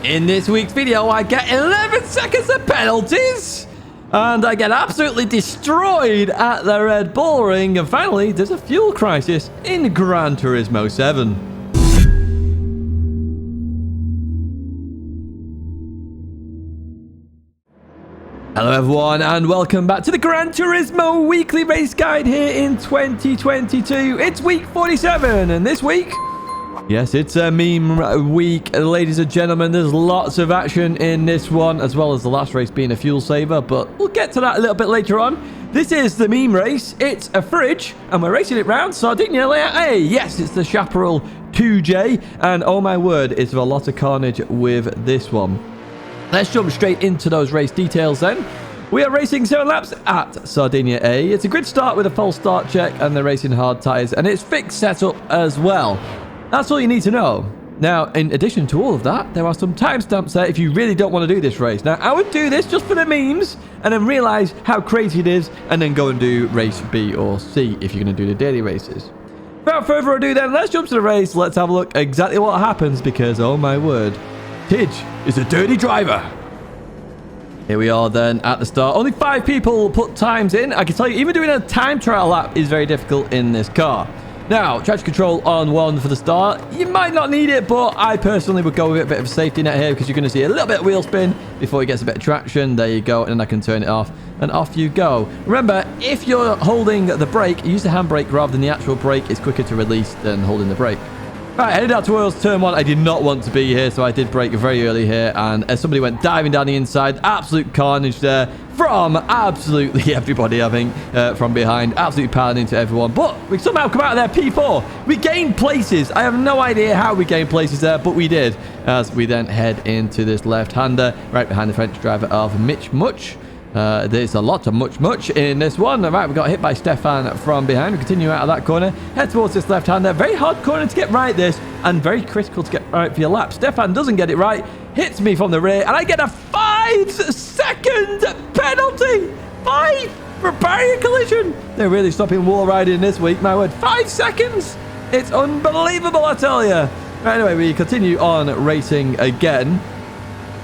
In this week's video, I get 11 seconds of penalties. And I get absolutely destroyed at the Red Bull ring. And finally, there's a fuel crisis in Gran Turismo 7. Hello everyone and welcome back to the Gran Turismo weekly race guide here in 2022. It's week 47 and this week, yes, it's a meme week, ladies and gentlemen. There's lots of action in this one, as well as the last race being a fuel saver, but we'll get to that a little bit later on. This is the meme race. It's a fridge and we're racing it round Sardegna layout A. Yes, it's the Chaparral 2J and oh my word, it's a lot of carnage with this one. Let's jump straight into those race details then. We are racing 7 laps at Sardegna A. It's a grid start with a false start check and they're racing hard tyres and it's fixed setup as well. That's all you need to know. Now, in addition to all of that, there are some timestamps there if you really don't want to do this race. Now, I would do this just for the memes and then realize how crazy it is and then go and do race B or C if you're going to do the daily races. Without further ado then, let's jump to the race. Let's have a look exactly what happens because, oh my word, Tidge is a dirty driver. Here we are then at the start. Only 5 people put times in. I can tell you, even doing a time trial lap is very difficult in this car. Now, traction control on 1 for the start. You might not need it, but I personally would go with a bit of a safety net here because you're going to see a little bit of wheel spin before he gets a bit of traction. There you go, and then I can turn it off, and off you go. Remember, if you're holding the brake, use the handbrake rather than the actual brake. It's quicker to release than holding the brake. Right, headed out towards turn 1. I did not want to be here, so I did brake very early here. And as somebody went diving down the inside, absolute carnage there from absolutely everybody, I think, from behind. Absolutely pounding into everyone. But we somehow come out of there P4. We gained places. I have no idea how we gained places there, but we did. As we then head into this left-hander, right behind the French driver of Mitch Much. There's a lot of much in this one. Right, we got hit by Stefan from behind. We continue out of that corner, head towards this left-hander. Very hard corner to get right this, and very critical to get right for your lap. Stefan doesn't get it right, hits me from the rear, and I get a 5-second penalty. 5 for barrier collision. They're really stopping wall riding this week, my word. 5 seconds. It's unbelievable, I tell you. Right, anyway, we continue on racing again.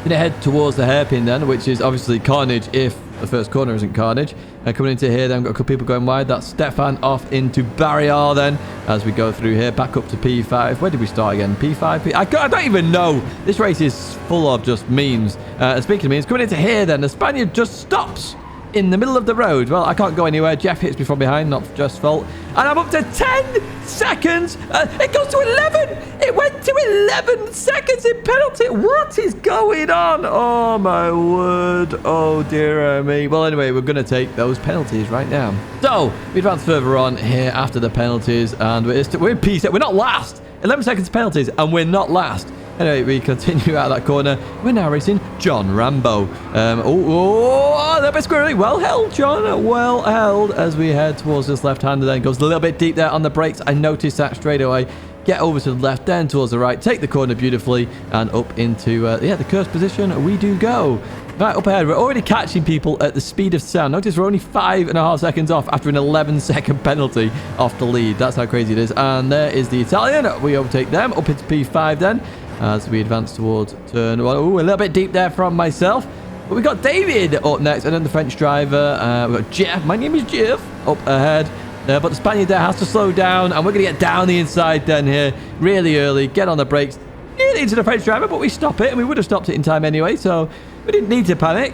Gonna head towards the hairpin then, which is obviously carnage if the first corner isn't carnage. Coming into here then, got a couple people going wide. That's Stefan off into barrier then as we go through here, back up to P5. Where did we start again? P5? I don't even know. This race is full of just memes. Speaking of memes, coming into here then, the Spaniard just stops in the middle of the road. Well, I can't go anywhere. Jeff hits me from behind, not just fault. And I'm up to 10 seconds. It goes to 11. It went to 11 seconds in penalty. What is going on? Oh, my word. Oh, dear me. Well, anyway, we're going to take those penalties right now. So, we advance further on here after the penalties. And we're in P7. We're not last. 11 seconds penalties, and we're not last. Anyway, we continue out of that corner. We're now racing John Rambo. A little bit squirrely. Well held, John. Well held as we head towards this left-hander. Then goes a little bit deep there on the brakes. I noticed that straight away. Get over to the left, then towards the right. Take the corner beautifully and up into, the cursed position. We do go. Right up ahead, we're already catching people at the speed of sound. Notice we're only 5.5 seconds off after an 11-second penalty off the lead. That's how crazy it is. And there is the Italian. We overtake them up into P5 then as we advance towards turn 1. Ooh, a little bit deep there from myself. But we got David up next and then the French driver. We've got Jeff. My name is Jeff up ahead. But the Spaniard there has to slow down and we're going to get down the inside then here really early. Get on the brakes. Nearly into the French driver, but we stop it and we would have stopped it in time anyway. So we didn't need to panic.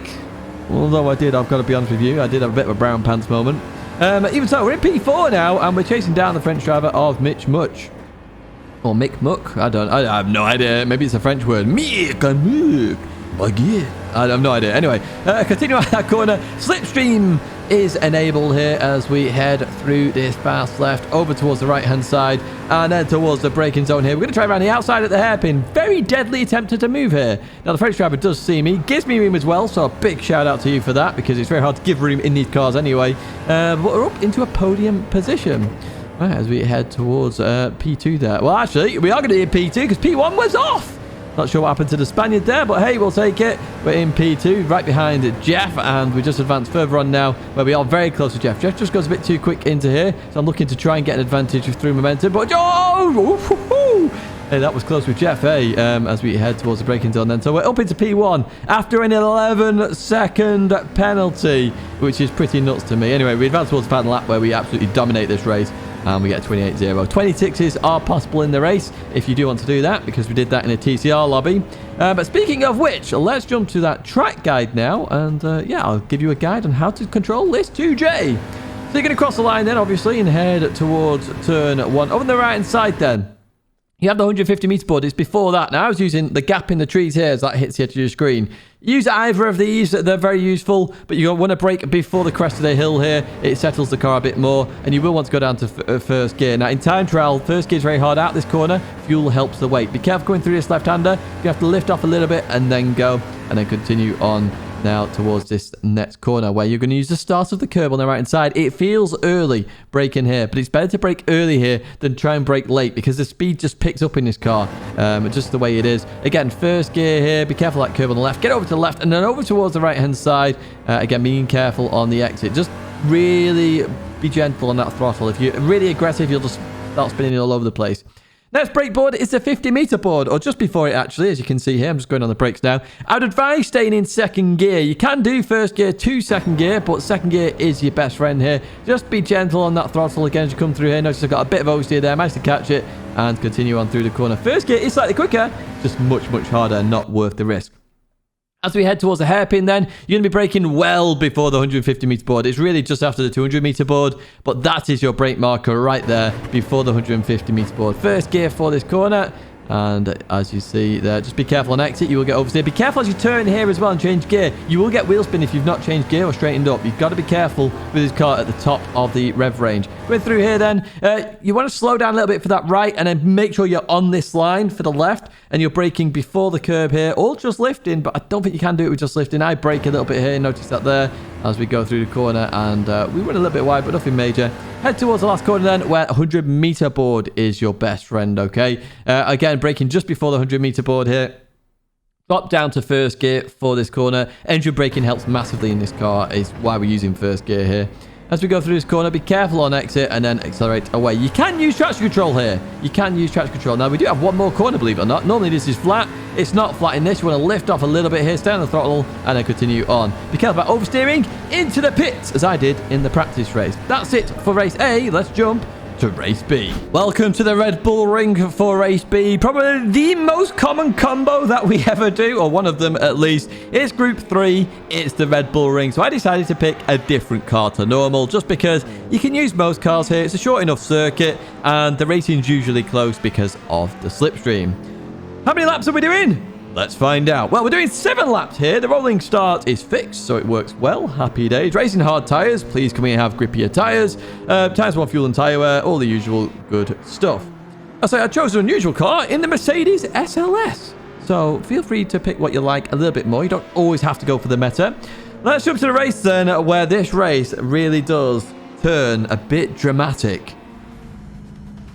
Although I've got to be honest with you, I did have a bit of a brown pants moment. Even so, we're in P4 now and we're chasing down the French driver of Mitch Much. Or Mick Muck. I have no idea. Maybe it's a French word. Mick and Muck. I have no idea. Anyway, continue out that corner. Slipstream is enabled here as we head through this fast left over towards the right-hand side and then towards the braking zone here. We're going to try around the outside at the hairpin. Very deadly attempted to move here. Now, the French driver does see me. Gives me room as well, so a big shout-out to you for that because it's very hard to give room in these cars anyway. But we're up into a podium position. Right, as we head towards P2 there. Well, actually, we are going to be in P2 because P1 was off. Not sure what happened to the Spaniard there, but hey, we'll take it. We're in P2, right behind Jeff, and we just advanced further on now, where we are very close to Jeff. Jeff just goes a bit too quick into here, so I'm looking to try and get an advantage through momentum, but Hey, that was close with Jeff, as we head towards the braking zone then. So we're up into P1 after an 11-second penalty, which is pretty nuts to me. Anyway, we advance towards the final lap where we absolutely dominate this race. And we get 28-0. 26s are possible in the race if you do want to do that, because we did that in a TCR lobby. But speaking of which, let's jump to that track guide now. And yeah, I'll give you a guide on how to control this 2J. So you're going to cross the line then, obviously, and head towards turn 1. Over on the right-hand side then, you have the 150-meter board. It's before that. Now, I was using the gap in the trees here as that hits the edge of your screen. Use either of these. They're very useful, but you want to brake before the crest of the hill here. It settles the car a bit more, and you will want to go down to first gear. Now, in time trial, first gear is very hard out this corner. Fuel helps the weight. Be careful going through this left-hander. You have to lift off a little bit and then go, and then continue on now towards this next corner where you're going to use the start of the curb on the right hand side. It feels early braking here, but it's better to brake early here than try and brake late, because the speed just picks up in this car, just the way it is. Again, first gear here. Be careful of that curb on the left. Get over to the left and then over towards the right hand side. Again, being careful on the exit. Just really be gentle on that throttle. If you're really aggressive, you'll just start spinning all over the place. Next brake board is a 50-meter board, or just before it actually, as you can see here. I'm just going on the brakes now. I'd advise staying in second gear. You can do first gear to second gear, but second gear is your best friend here. Just be gentle on that throttle again as you come through here. Notice I've got a bit of oversteer there. Managed to catch it and continue on through the corner. First gear is slightly quicker, just much, much harder, not worth the risk. As we head towards the hairpin then, you're going to be braking well before the 150-meter board. It's really just after the 200-meter board, but that is your brake marker right there before the 150-meter board. First gear for this corner, and as you see there, just be careful on exit. You will get oversteer. Be careful as you turn here as well and change gear. You will get wheel spin if you've not changed gear or straightened up. You've got to be careful with this car at the top of the rev range. Going through here then, you want to slow down a little bit for that right, and then make sure you're on this line for the left, and you're braking before the curb here, or just lifting, but I don't think you can do it with just lifting. I brake a little bit here. Notice that there as we go through the corner, and we went a little bit wide, but nothing major. Head towards the last corner then, where 100-meter board is your best friend, okay? Again, braking just before the 100-meter board here. Drop down to first gear for this corner. Engine braking helps massively in this car, is why we're using first gear here. As we go through this corner, be careful on exit and then accelerate away. You can use traction control here. You can use traction control. Now, we do have one more corner, believe it or not. Normally, this is flat. It's not flat in this. You want to lift off a little bit here, stay on the throttle, and then continue on. Be careful about oversteering into the pits, as I did in the practice race. That's it for race A. Let's jump to race B. Welcome to the Red Bull Ring for race B. Probably the most common combo that we ever do, or one of them at least. It's group 3. It's the Red Bull Ring. So I decided to pick a different car to normal, just because you can use most cars here. It's a short enough circuit, and the racing's usually close because of the slipstream. How many laps are we doing? Let's find out. Well, we're doing 7 laps here. The rolling start is fixed, so it works well. Happy days. Racing hard tyres. Please can we have grippier tyres? Tyres 1 fuel and tyre wear. All the usual good stuff. I chose an unusual car in the Mercedes SLS. So feel free to pick what you like a little bit more. You don't always have to go for the meta. Let's jump to the race then, where this race really does turn a bit dramatic.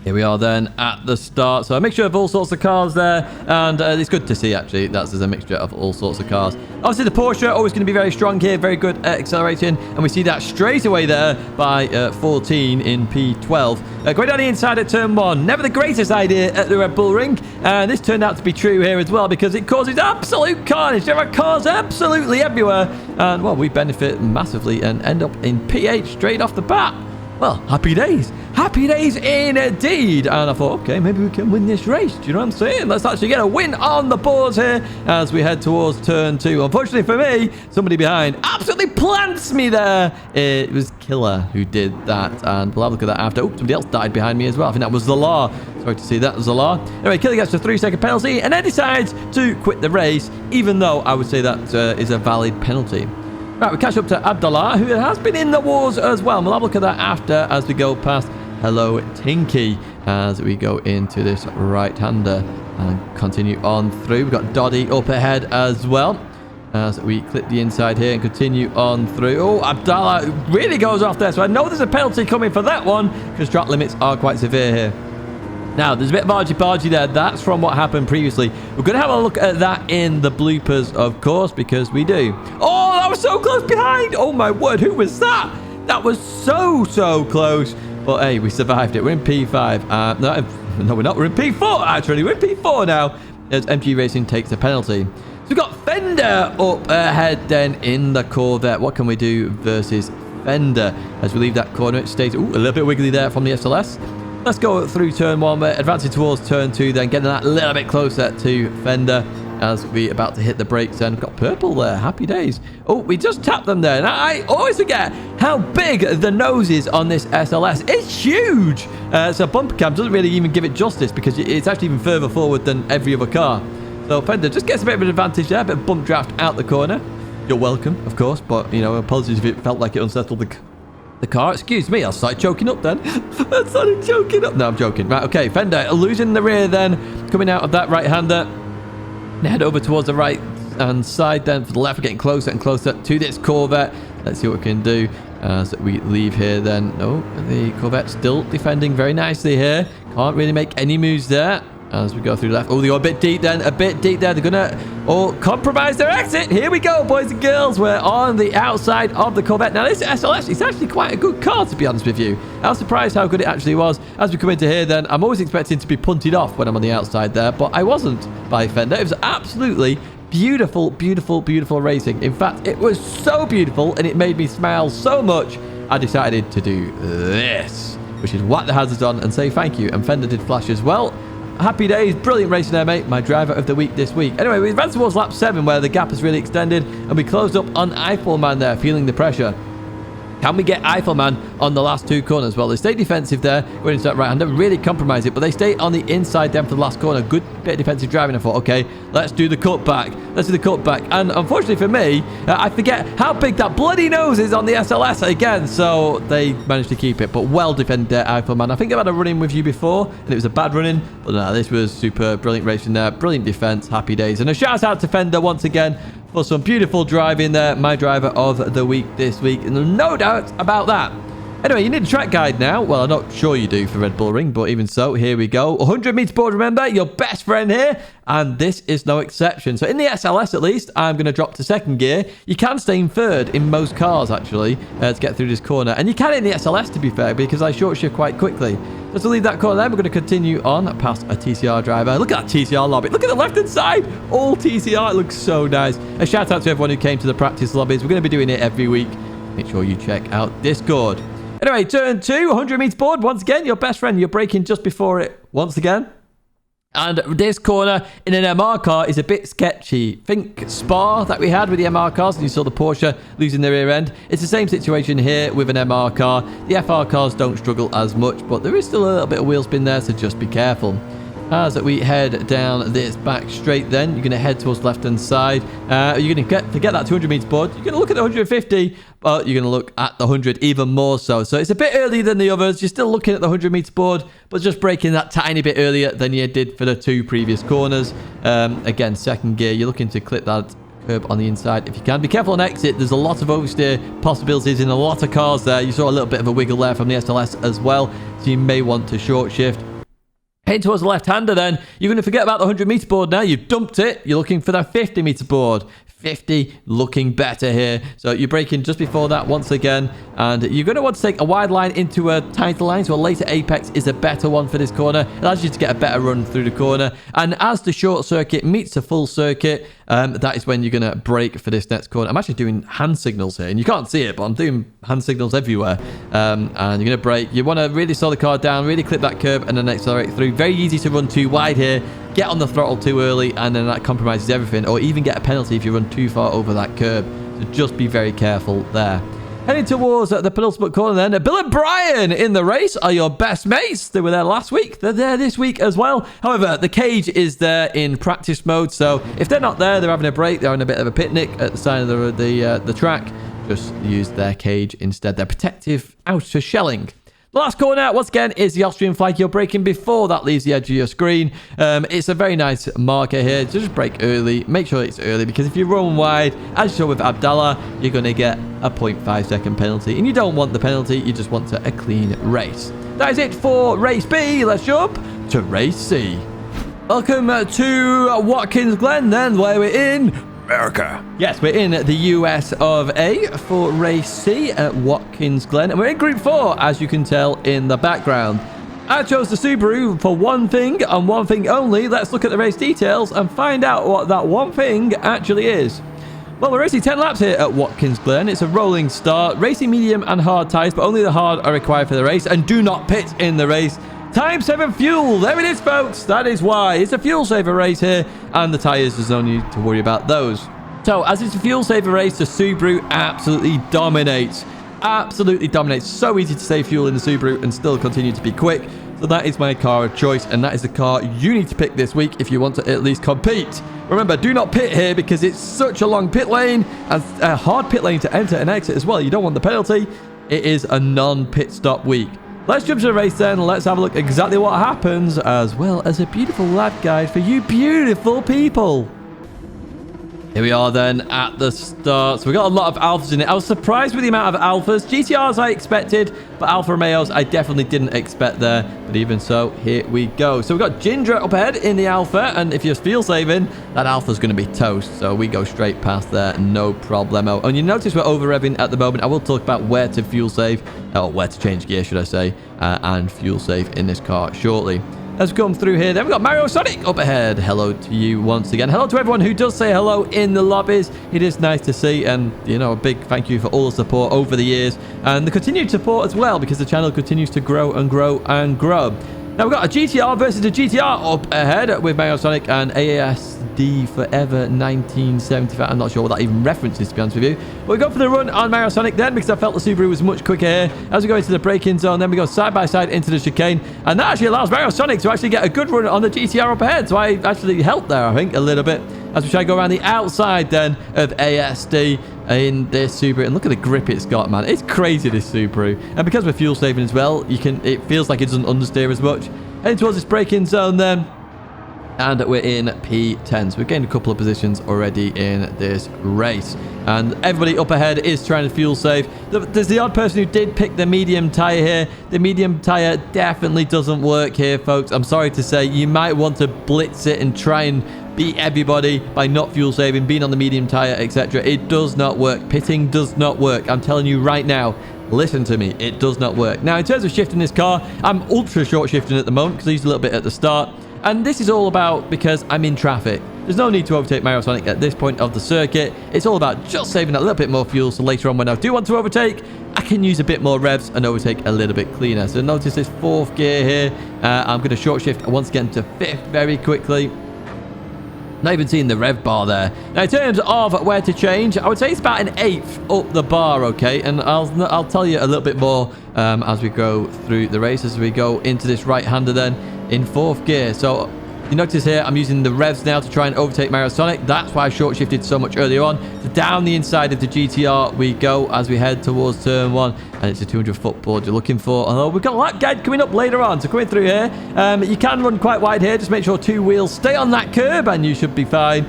Here we are then at the start. So a mixture of all sorts of cars there. And it's good to see, actually, that's a mixture of all sorts of cars. Obviously, the Porsche always going to be very strong here. Very good at accelerating. And we see that straight away there by 14 in P12. Going down the inside at turn 1. Never the greatest idea at the Red Bull Ring. And this turned out to be true here as well, because it causes absolute carnage. There are cars absolutely everywhere. And, well, we benefit massively and end up in P8 straight off the bat. Well, happy days. Happy days indeed. And I thought, okay, maybe we can win this race. Do you know what I'm saying? Let's actually get a win on the boards here as we head towards turn 2. Unfortunately for me, somebody behind absolutely plants me there. It was Killer who did that. And we'll have a look at that after. Oh, somebody else died behind me as well. I think that was Zalar. Sorry to see that, Zalar. Anyway, Killer gets a 3-second penalty and then decides to quit the race, even though I would say that is a valid penalty. Right, we catch up to Abdullah, who has been in the wars as well. We'll have a look at that after as we go past Hello Tinky as we go into this right-hander and continue on through. We've got Doddy up ahead as well as we clip the inside here and continue on through. Oh, Abdullah really goes off there. So I know there's a penalty coming for that one because track limits are quite severe here. Now, there's a bit of argy-bargy there. That's from what happened previously. We're going to have a look at that in the bloopers, of course, because we do. Oh, that was so close behind. Oh, my word. Who was that? That was so close. But, hey, we survived it. We're in P5. No, No, we're not. We're in P4, actually. We're in P4 now as MG Racing takes a penalty. So we've got Fender up ahead then in the Corvette. What can we do versus Fender as we leave that corner? It stays a little bit wiggly there from the SLS. Let's go through turn 1. We're advancing towards turn 2, then getting that a little bit closer to Fender as we're about to hit the brakes. And we've got purple there. Happy days. Oh, we just tapped them there. And I always forget how big the nose is on this SLS. It's huge. So bumper cam doesn't really even give it justice because it's actually even further forward than every other car. So Fender just gets a bit of an advantage there. A bit of bump draft out the corner. You're welcome, of course. But, you know, apologies if it felt like it unsettled the car. Excuse me, I'll start choking up then. I started choking up. No, I'm joking. Right, okay. Fender losing the rear then. Coming out of that right-hander. Head over towards the right-hand side then for the left. We're getting closer and closer to this Corvette. Let's see what we can do as we leave here then. Oh, the Corvette still defending very nicely here. Can't really make any moves there as we go through the left. Oh, they go a bit deep then. A bit deep there. They're going to compromise their exit. Here we go, boys and girls. We're on the outside of the Corvette. Now, this SLS is actually quite a good car, to be honest with you. I was surprised how good it actually was. As we come into here then, I'm always expecting to be punted off when I'm on the outside there, but I wasn't by Fender. It was absolutely beautiful, beautiful, beautiful racing. In fact, it was so beautiful and it made me smile so much, I decided to do this, which is whack the hazards on and say thank you. And Fender did flash as well. Happy days. Brilliant racing there, mate. My driver of the week this week. Anyway, we advanced towards lap 7 where the gap has really extended and we closed up on Eiffelman there, feeling the pressure. Can we get Eiffelman on the last 2 corners? Well, they stay defensive there. We're into that right-hander. Really compromise it, but they stay on the inside then for the last corner. Good bit of defensive driving. I thought, okay, let's do the cutback. Let's do the cutback. And unfortunately for me, I forget how big that bloody nose is on the SLS again. So they managed to keep it, but well defended there, Eiffelman. I think I've had a run-in with you before, and it was a bad run-in. But no, this was super brilliant racing there. Brilliant defense. Happy days. And a shout out to Fender once again for some beautiful driving there. My driver of the week this week. And no doubt about that. Anyway, you need a track guide now. Well, I'm not sure you do for Red Bull Ring, but even so, here we go. 100 meter board, remember, your best friend here. And this is no exception. So in the SLS, at least, I'm going to drop to 2nd gear. You can stay in 3rd in most cars, actually, to get through this corner. And you can in the SLS, to be fair, because I short shift quite quickly. Just to leave that corner there, we're going to continue on past a TCR driver. Look at that TCR lobby. Look at the left-hand side. All TCR. It looks so nice. A shout out to everyone who came to the practice lobbies. We're going to be doing it every week. Make sure you check out Discord. Anyway, turn 2, 100 meters board. Once again, your best friend. You're braking just before it once again. And this corner in an MR car is a bit sketchy. Think Spa that we had with the MR cars, and you saw the Porsche losing the rear end. It's the same situation here with an MR car. The FR cars don't struggle as much, but there is still a little bit of wheel spin there, so just be careful. As we head down this back straight then, you're going to head towards the left-hand side. You're going to forget that 200 meters board. You're going to look at the 150, but you're going to look at the 100 even more so. So it's a bit earlier than the others. You're still looking at the 100 meters board, but just braking that tiny bit earlier than you did for the 2 previous corners. Again, 2nd gear, you're looking to clip that curb on the inside if you can. Be careful on exit. There's a lot of oversteer possibilities in a lot of cars there. You saw a little bit of a wiggle there from the SLS as well, so you may want to short shift. Head towards the left-hander then. You're going to forget about the 100 meter board now. You've dumped it. You're looking for that 50 meter board. 50 looking better here. So you're braking just before that once again. And you're going to want to take a wide line into a tighter line. So a later apex is a better one for this corner. It allows you to get a better run through the corner. And as the short circuit meets the full circuit, that is when you're going to brake for this next corner. I'm actually doing hand signals here. And you can't see it, but I'm doing hand signals everywhere. And you're going to brake. You want to really slow the car down, really clip that curb, and then accelerate through. Very easy to run too wide here. Get on the throttle too early, and then that compromises everything. Or even get a penalty if you run too far over that curb. So just be very careful there. Heading towards the penultimate corner then. Bill and Brian in the race are your best mates. They were there last week. They're there this week as well. However, the cage is there in practice mode. So if they're not there, they're having a break. They're having a bit of a picnic at the side of the track. Just use their cage instead. They're protective outer shelling. The last corner, once again, is the Austrian flag. You're braking before that leaves the edge of your screen. It's a very nice marker here. So just brake early. Make sure it's early, because if you run wide, as you saw with Abdallah, you're going to get a 0.5 second penalty. And you don't want the penalty. You just want a clean race. That is it for race B. Let's jump to race C. Welcome to Watkins Glen then, where we're in America. Yes, we're in the US of A for race C at Watkins Glen. And we're in Group 4, as you can tell in the background. I chose the Subaru for one thing and one thing only. Let's look at the race details and find out what that one thing actually is. Well, we're racing 10 laps here at Watkins Glen. It's a rolling start, racing medium and hard tyres, but only the hard are required for the race, and do not pit in the race. Time 7 fuel. There it is, folks. That is why. It's a fuel saver race here, and the tyres, there's no need to worry about those. So, as it's a fuel saver race, the Subaru absolutely dominates. Absolutely dominates. So easy to save fuel in the Subaru and still continue to be quick. So that is my car of choice, and that is the car you need to pick this week if you want to at least compete. Remember, do not pit here because it's such a long pit lane and a hard pit lane to enter and exit as well. You don't want the penalty. It is a non-pit stop week. Let's jump to the race then. Let's have a look exactly what happens, as well as a beautiful lap guide for you beautiful people. Here we are then at the start. So we got a lot of Alphas in it. I was surprised with the amount of Alphas. GTRs I expected, but Alfa Romeos I definitely didn't expect there. But even so, here we go. So we've got Ginger up ahead in the Alpha, and if you're fuel saving, that Alpha's going to be toast. So we go straight past there, no problemo. And you notice we're over revving at the moment. I will talk about where to fuel save, or where to change gear, should I say, and fuel save in this car shortly. Let's come through here. Then we've got Mario Sonic up ahead. Hello to you once again. Hello to everyone who does say hello in the lobbies. It is nice to see, and, you know, a big thank you for all the support over the years and the continued support as well, because the channel continues to grow and grow and grow. Now we've got a GTR versus a GTR up ahead with Mario Sonic and ASD Forever 1975. I'm not sure what that even references, to be honest with you. But we go for the run on Mario Sonic then, because I felt the Subaru was much quicker here. As we go into the braking zone, then we go side by side into the chicane. And that actually allows Mario Sonic to actually get a good run on the GTR up ahead. So I actually helped there, I think, a little bit. As we try to go around the outside then of ASD in this Subaru. And look at the grip it's got, man. It's crazy, this Subaru. And because we're fuel saving as well, it feels like it doesn't understeer as much. Heading towards this braking zone then. And we're in P10. So we've gained a couple of positions already in this race. And everybody up ahead is trying to fuel save. There's the odd person who did pick the medium tyre here. The medium tyre definitely doesn't work here, folks. I'm sorry to say. You might want to blitz it and try and beat everybody by not fuel saving, being on the medium tyre, etc. It does not work. Pitting does not work. I'm telling you right now. Listen to me. It does not work. Now, in terms of shifting this car, I'm ultra short shifting at the moment because I used a little bit at the start. And this is all about because I'm in traffic. There's no need to overtake Mario Sonic at this point of the circuit. It's all about just saving a little bit more fuel, so later on when I do want to overtake, I can use a bit more revs and overtake a little bit cleaner. So notice this fourth gear here. I'm going to short shift once again to fifth very quickly. Not even seeing the rev bar there. Now, in terms of where to change, I would say it's about an eighth up the bar, okay? And I'll tell you a little bit more as we go through the race, as we go into this right-hander then in fourth gear. So you notice here I'm using the revs now to try and overtake Mario Sonic. That's why I short shifted so much earlier on. So down the inside of the GTR we go as we head towards turn 1, and it's a 200-foot board you're looking for. Although we've got a lap guide coming up later on, so coming through here, you can run quite wide here. Just make sure 2 wheels stay on that curb and you should be fine.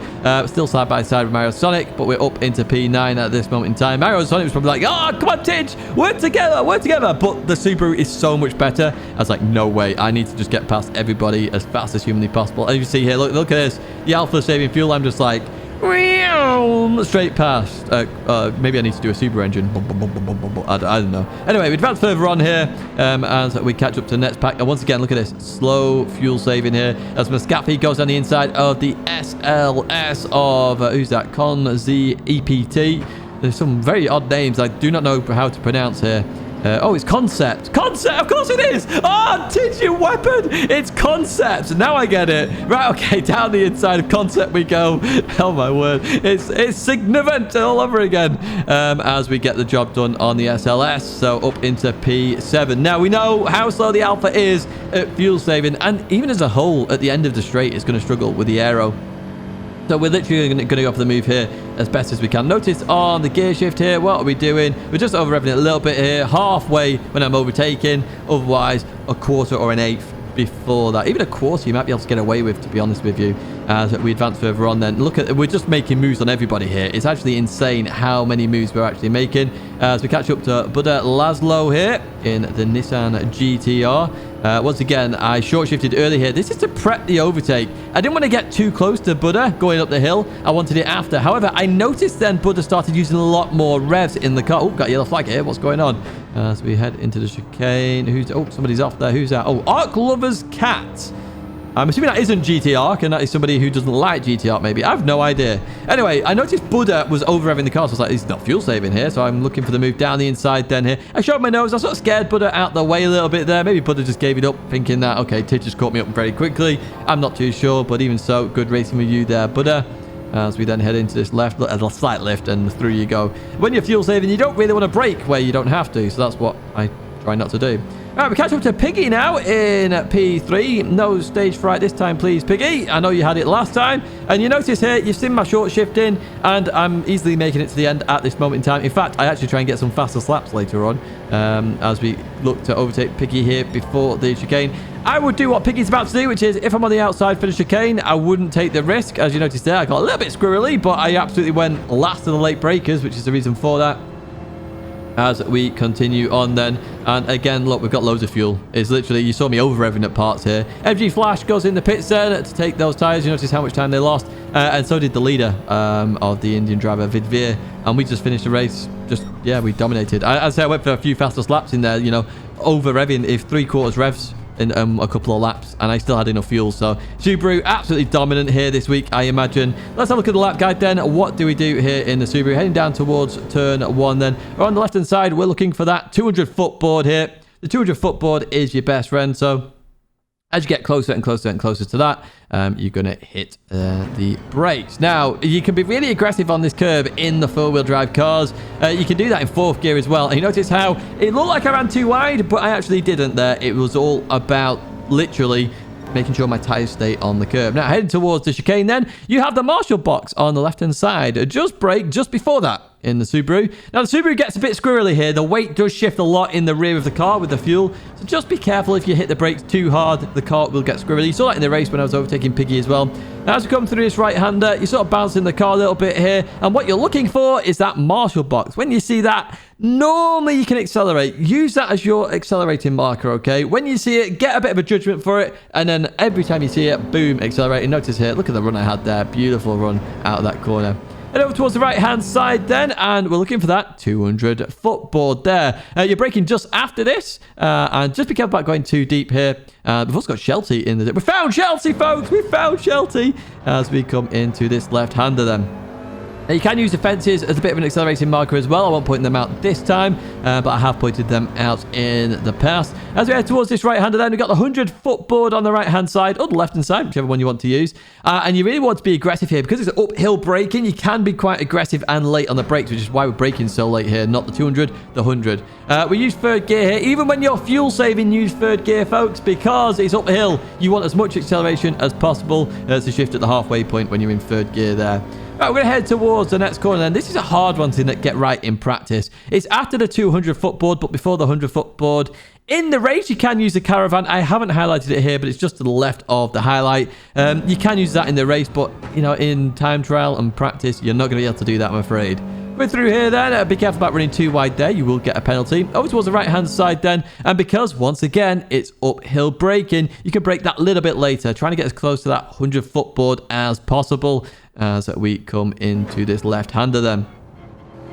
Still side by side with Mario Sonic, but we're up into P9 at this moment in time. Mario Sonic was probably like, oh, come on, Tidge, work together, work together. But the Subaru is so much better. I was like, no way, I need to just get past everybody as fast as humanly possible. And you see here, look at this, the Alpha saving fuel. I'm just like, straight past. Maybe I need to do a Subaru engine. I don't know. Anyway, we advance further on here as we catch up to the next pack. And once again, look at this slow fuel saving here as Muscafy goes on the inside of the SLS of who's that? Con Z EPT. There's some very odd names I do not know how to pronounce here. Oh, it's Concept. Concept, of course it is. Oh, did you weapon? It's Concept. Now I get it. Right, okay, down the inside of Concept we go. Oh, my word. It's Significant all over again as we get the job done on the SLS. So up into P7. Now, we know how slow the Alpha is at fuel saving. And even as a whole, at the end of the straight, it's going to struggle with the aero. So we're literally going to go for the move here as best as we can. Notice on the gear shift here, what are we doing? We're just over revving it a little bit here, halfway when I'm overtaking. Otherwise, a quarter or an eighth before that. Even a quarter you might be able to get away with, to be honest with you, as we advance further on then. Look at, we're just making moves on everybody here. It's actually insane how many moves we're actually making as we catch up to Buddha Laszlo here in the Nissan GTR. Once again, I short shifted early here. This is to prep the overtake. I didn't want to get too close to Buddha going up the hill. I wanted it after. However, I noticed then Buddha started using a lot more revs in the car. Oh, got a yellow flag here. What's going on? So we head into the chicane. Oh, somebody's off there. Who's that? Oh, Arc Lover's Cat. I'm assuming that isn't GT Arc, and that is somebody who doesn't like GT Arc, maybe. I have no idea. Anyway, I noticed Buddha was over-revving the car, so I was like, he's not fuel saving here, so I'm looking for the move down the inside then here. I showed my nose. I sort of scared Buddha out the way a little bit there. Maybe Buddha just gave it up, thinking that, okay, Tid just caught me up very quickly. I'm not too sure, but even so, good racing with you there, Buddha. As we then head into this left, a slight lift, and through you go. When you're fuel saving, you don't really want to brake where you don't have to, so that's what I try not to do. All right, we catch up to Piggy now in P3. No stage fright this time, please, Piggy. I know you had it last time. And you notice here, you've seen my short shifting, and I'm easily making it to the end at this moment in time. In fact, I actually try and get some faster slaps later on as we look to overtake Piggy here before the chicane. I would do what Piggy's about to do, which is if I'm on the outside for the chicane, I wouldn't take the risk. As you noticed there, I got a little bit squirrely, but I absolutely went last of the late breakers, which is the reason for that. As we continue on then, and again, look, we've got loads of fuel. It's literally, you saw me over-revving at parts here. FG Flash goes in the pits then to take those tyres. You notice how much time they lost, and so did the leader of the Indian driver, Vidveer, and we just finished the race. Yeah, we dominated. I'd say I went for a few faster laps in there, you know, over-revving if 3/4 revs in a couple of laps, and I still had enough fuel. So Subaru absolutely dominant here this week, I imagine. Let's have a look at the lap guide then. What do we do here in the Subaru? Heading down towards turn 1 then. On the left hand side, we're looking for that 200 foot board here. The 200 foot board is your best friend, so as you get closer and closer and closer to that, you're going to hit the brakes. Now, you can be really aggressive on this curve in the four-wheel drive cars. You can do that in 4th gear as well. And you notice how it looked like I ran too wide, but I actually didn't there. It was all about literally making sure my tires stay on the curve. Now, heading towards the chicane then, you have the Marshall box on the left-hand side. Just brake just before that in the Subaru. Now, the Subaru gets a bit squirrely here. The weight does shift a lot in the rear of the car with the fuel. So just be careful if you hit the brakes too hard, the car will get squirrely. You saw that in the race when I was overtaking Piggy as well. Now, as we come through this right-hander, you're sort of bouncing the car a little bit here. And what you're looking for is that Marshall box. When you see that, normally you can accelerate. Use that as your accelerating marker, okay? When you see it, get a bit of a judgment for it. And then every time you see it, boom, accelerate. And notice here, look at the run I had there. Beautiful run out of that corner. And over towards the right-hand side then, and we're looking for that 200 foot board there. You're braking just after this, and just be careful about going too deep here. We've also got Shelty in the... We found Shelty, folks! We found Shelty as we come into this left-hander then. Now, you can use the fences as a bit of an accelerating marker as well. I won't point them out this time, but I have pointed them out in the past. As we head towards this right-hander then, we've got the 100 foot board on the right-hand side, or the left-hand side, whichever one you want to use. And you really want to be aggressive here. Because it's uphill braking, you can be quite aggressive and late on the brakes, which is why we're braking so late here. Not the 200, the 100. We use 3rd gear here. Even when you're fuel saving, use 3rd gear, folks, because it's uphill. You want as much acceleration as possible to shift at the halfway point when you're in 3rd gear there. Right, we're going to head towards the next corner then. This is a hard one to get right in practice. It's after the 200 foot board, but before the 100 foot board. In the race, you can use the caravan. I haven't highlighted it here, but it's just to the left of the highlight. You can use that in the race, but, you know, in time trial and practice, you're not going to be able to do that, I'm afraid. We're through here then. Be careful about running too wide there. You will get a penalty. Over towards the right-hand side then. And because, once again, it's uphill braking, you can brake that little bit later, trying to get as close to that 100 foot board as possible as we come into this left-hander then.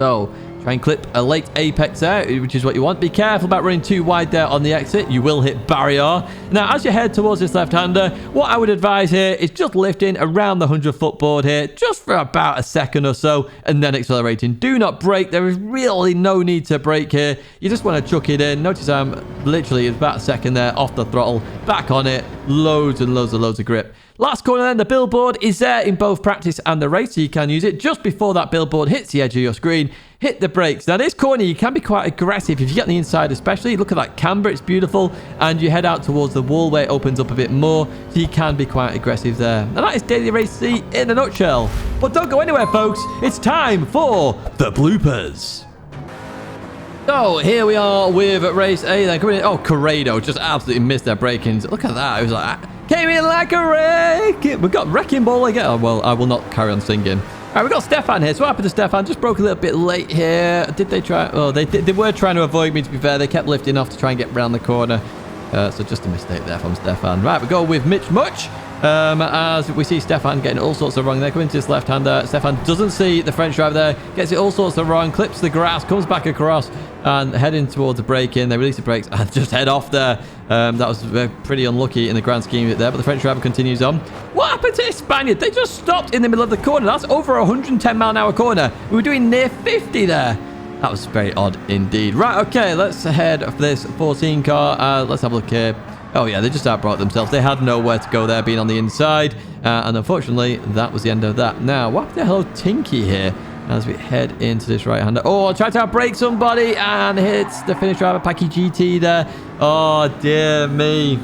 So, try and clip a late apex there, which is what you want. Be careful about running too wide there on the exit. You will hit barrier. Now, as you head towards this left-hander, what I would advise here is just lifting around the 100 foot board here, just for about a second or so, and then accelerating. Do not brake. There is really no need to brake here. You just want to chuck it in. Notice I'm literally about a second there off the throttle, back on it, loads and loads of grip. Last corner then, the billboard is there in both practice and the race, so you can use it just before that billboard hits the edge of your screen. Hit the brakes. Now, this corner, you can be quite aggressive if you get on the inside especially. Look at that camber, it's beautiful. And you head out towards the wall where it opens up a bit more, so you can be quite aggressive there. And that is Daily Race C in a nutshell. But don't go anywhere, folks. It's time for the bloopers. So, here we are with race A. Then coming in. Oh, Corrado just absolutely missed their break-ins. Look at that. It was like... Came in like a wreck. We've got Wrecking Ball again. Oh, well, I will not carry on singing. All right, we've got Stefan here. So what happened to Stefan? Just broke a little bit late here. Did they try? Oh, they were trying to avoid me, to be fair. They kept lifting off to try and get around the corner. So just a mistake there from Stefan. Right, we go with Mitch Much. As we see Stefan getting all sorts of wrong there. Coming to this left-hander. Stefan doesn't see the French driver there. Gets it all sorts of wrong. Clips the grass. Comes back across. And heading towards the break-in. They release the brakes and just head off there. That was pretty unlucky in the grand scheme of it there. But the French driver continues on. What happened to this Spaniard? They just stopped in the middle of the corner. That's over a 110-mile-an-hour corner. We were doing near 50 there. That was very odd indeed. Right, okay, let's head for this 14 car. Let's have a look here. Oh, yeah, they just outbrought themselves. They had nowhere to go there, being on the inside. And unfortunately, that was the end of that. Now, what the hell Tinky here as we head into this right-hander? Oh, tried to outbrake somebody and hits the Finnish driver, Paki GT there. Oh, dear me.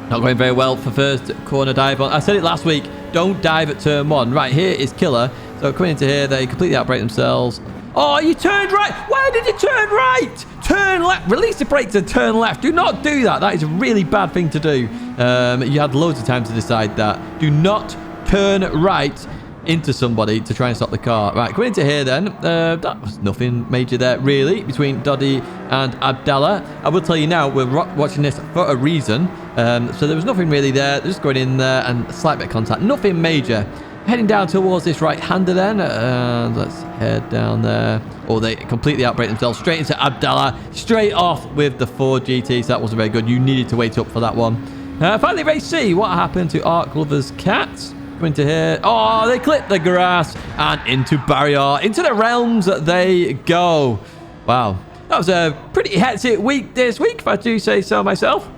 Not going very well for first corner dive on. I said it last week. Don't dive at turn 1. Right, here is Killer. So coming into here, they completely outbrake themselves. Oh, you turned right. Why did you turn right? Turn left. Release the brakes and turn left. Do not do that. That is a really bad thing to do. You had loads of time to decide that. Do not turn right into somebody to try and stop the car. Right, coming into here then. That was nothing major there, really, between Doddy and Abdallah. I will tell you now, we're watching this for a reason. So there was nothing really there. They're just going in there and a slight bit of contact. Nothing major. Heading down towards this right-hander then. And let's head down there. Oh, they completely outbrake themselves. Straight into Abdallah. Straight off with the Ford GT. So that wasn't very good. You needed to wait up for that one. Finally, race C. What happened to Arc Lover's Cat? Coming to here. Oh, they clipped the grass. And into barrier. Into the realms they go. Wow. That was a pretty hectic week this week, if I do say so myself.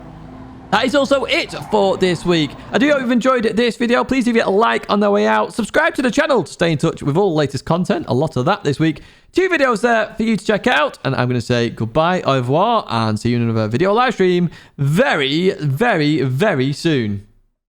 That is also it for this week. I do hope you've enjoyed this video. Please leave it a like on the way out. Subscribe to the channel to stay in touch with all the latest content. A lot of that this week. 2 videos there for you to check out. And I'm going to say goodbye, au revoir, and see you in another video live stream very, very, very soon.